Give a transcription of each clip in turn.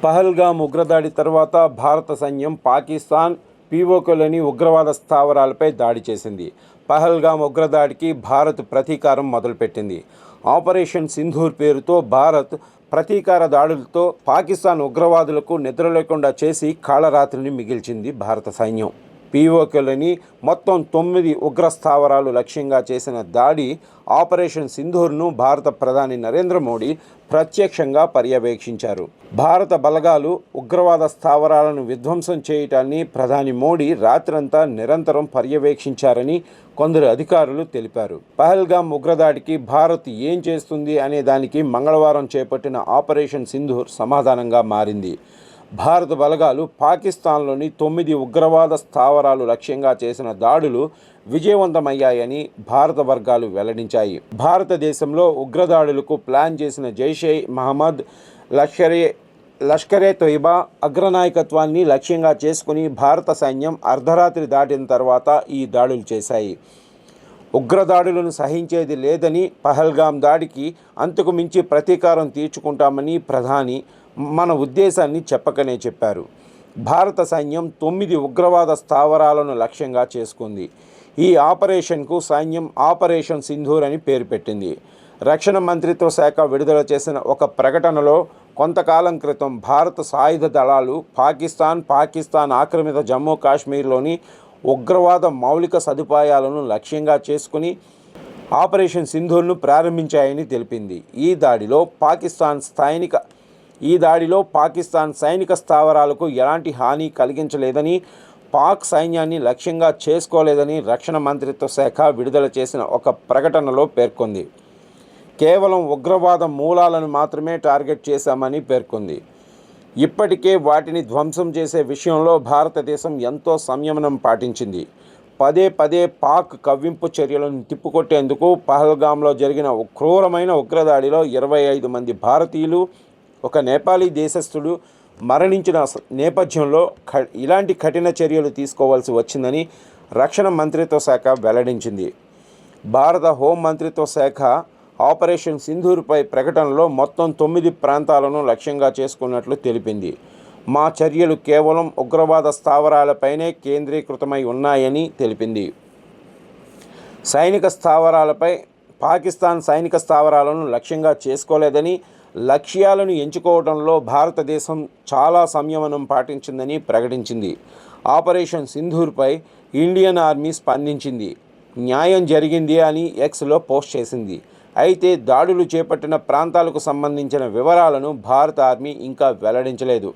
పహల్గామ్ ఉగ్రదాడి తర్వాత భారత సైన్యం పాకిస్తాన్ పీఓకేలోని ఉగ్రవాద స్థావరాలపై దాడి చేసింది. పహల్గామ్ ఉగ్రదాడికి భారత్ ప్రతీకారం మొదలుపెట్టింది. ఆపరేషన్ సింధూర్ పేరుతో భారత్ ప్రతీకార దాడులతో పాకిస్తాన్ ఉగ్రవాదులకు నిద్రలేకుండా చేసి కాళరాత్రిని మిగిల్చింది భారత సైన్యం. పీఓకేలోని మొత్తం 9 ఉగ్ర స్థావరాలు లక్ష్యంగా చేసిన దాడి ఆపరేషన్ సింధూర్ను భారత ప్రధాని నరేంద్ర మోడీ ప్రత్యక్షంగా పర్యవేక్షించారు. భారత బలగాలు ఉగ్రవాద స్థావరాలను విధ్వంసం చేయటాన్ని ప్రధాని మోడీ రాత్రంతా నిరంతరం పర్యవేక్షించారని కొందరు అధికారులు తెలిపారు. పహల్గామ్ ఉగ్రదాడికి భారత్ ఏం చేస్తుంది అనే దానికి మంగళవారం చేపట్టిన ఆపరేషన్ సింధూర్ సమాధానంగా మారింది. భారత బలగాలు పాకిస్తాన్లోని 9 ఉగ్రవాద స్థావరాలు లక్ష్యంగా చేసిన దాడులు విజయవంతమయ్యాయని భారత వర్గాలు వెల్లడించాయి. భారతదేశంలో ఉగ్రదాడులకు ప్లాన్ చేసిన జైషే మహమ్మద్, లష్కరే తోయిబా అగ్రనాయకత్వాన్ని లక్ష్యంగా చేసుకుని భారత సైన్యం అర్ధరాత్రి దాటిన తర్వాత ఈ దాడులు చేశాయి. ఉగ్రదాడులను సహించేది లేదని, పహల్గామ్ దాడికి అంతకు మించి ప్రతీకారం తీర్చుకుంటామని ప్రధాని మన ఉద్దేశాన్ని చెప్పకనే చెప్పారు. భారత సైన్యం 9 ఉగ్రవాద స్థావరాలను లక్ష్యంగా చేసుకుంది. ఈ ఆపరేషన్కు సైన్యం ఆపరేషన్ సింధూర్ అని పేరు పెట్టింది. రక్షణ మంత్రిత్వ శాఖ విడుదల చేసిన ఒక ప్రకటనలో కొంతకాలం క్రితం భారత సాయుధ దళాలు పాకిస్తాన్ ఆక్రమిత జమ్మూ కాశ్మీర్లోని ఉగ్రవాద మౌలిక సదుపాయాలను లక్ష్యంగా చేసుకుని ఆపరేషన్ సింధూర్ను ప్రారంభించాయని తెలిపింది. ఈ దాడిలో పాకిస్తాన్ సైనిక స్థావరాలకు ఎలాంటి హాని కలిగించలేదని, పాక్ సైన్యాన్ని లక్ష్యంగా చేసుకోలేదని రక్షణ మంత్రిత్వ శాఖ విడుదల చేసిన ఒక ప్రకటనలో పేర్కొంది. కేవలం ఉగ్రవాద మూలాలను మాత్రమే టార్గెట్ చేశామని పేర్కొంది. ఇప్పటికే వాటిని ధ్వంసం చేసే విషయంలో భారతదేశం ఎంతో సంయమనం పాటించింది. పదే పాక్ కవ్వింపు చర్యలను తిప్పికొట్టేందుకు పహల్గామ్లో జరిగిన క్రూరమైన ఉగ్రదాడిలో 25 మంది భారతీయులు, ఒక నేపాలీ దేశస్థుడు మరణించిన నేపథ్యంలో ఇలాంటి కఠిన చర్యలు తీసుకోవాల్సి వచ్చిందని రక్షణ మంత్రిత్వ శాఖ వెల్లడించింది. భారత హోం మంత్రిత్వ శాఖ ఆపరేషన్ సింధూర్పై ప్రకటనలో మొత్తం 9 ప్రాంతాలను లక్ష్యంగా చేసుకున్నట్లు తెలిపింది. మా చర్యలు కేవలం ఉగ్రవాద స్థావరాలపైనే కేంద్రీకృతమై ఉన్నాయని తెలిపింది. పాకిస్తాన్ సైనిక స్థావరాలను లక్ష్యంగా చేసుకోలేదని, లక్ష్యాలను ఎంచుకోవడంలో భారతదేశం చాలా సంయమనం పాటించిందని ప్రకటించింది. ఆపరేషన్ సింధూర్పై ఇండియన్ ఆర్మీ స్పందించింది. న్యాయం జరిగింది అని ఎక్స్లో పోస్ట్ చేసింది. అయితే దాడులు చేపట్టిన ప్రాంతాలకు సంబంధించిన వివరాలను భారత ఆర్మీ ఇంకా వెల్లడించలేదు.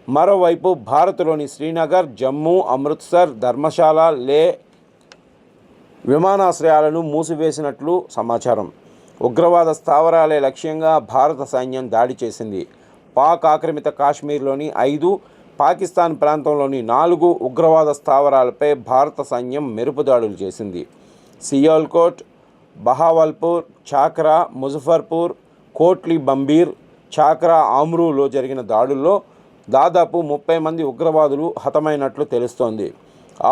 మరోవైపు భారత్లోని శ్రీనగర్, జమ్మూ, అమృత్సర్, ధర్మశాల, లే విమానాశ్రయాలను మూసివేసినట్లు సమాచారం. ఉగ్రవాద స్థావరాలే లక్ష్యంగా భారత సైన్యం దాడి చేసింది. పాక్ ఆక్రమిత కాశ్మీర్లోని 5, పాకిస్తాన్ ప్రాంతంలోని 4 ఉగ్రవాద స్థావరాలపై భారత సైన్యం మెరుపు దాడులు చేసింది. సియాల్కోట్, బహావల్పూర్, చాక్రా, ముజఫర్పూర్, కోట్లీ బంబీర్, చాక్రా, ఆమ్రూలో జరిగిన దాడుల్లో దాదాపు 30 మంది ఉగ్రవాదులు హతమైనట్లు తెలుస్తోంది.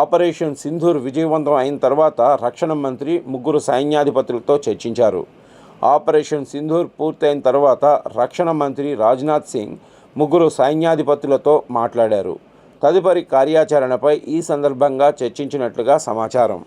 ఆపరేషన్ సింధూర్ విజయవంతం అయిన తర్వాత రక్షణ మంత్రి 3 సైన్యాధిపతులతో చర్చించారు. ఆపరేషన్ సింధూర్ పూర్తయిన తర్వాత రక్షణ మంత్రి రాజ్నాథ్ సింగ్ 3 సైన్యాధిపతులతో మాట్లాడారు. తదుపరి కార్యాచరణపై ఈ సందర్భంగా చర్చించినట్లుగా సమాచారం.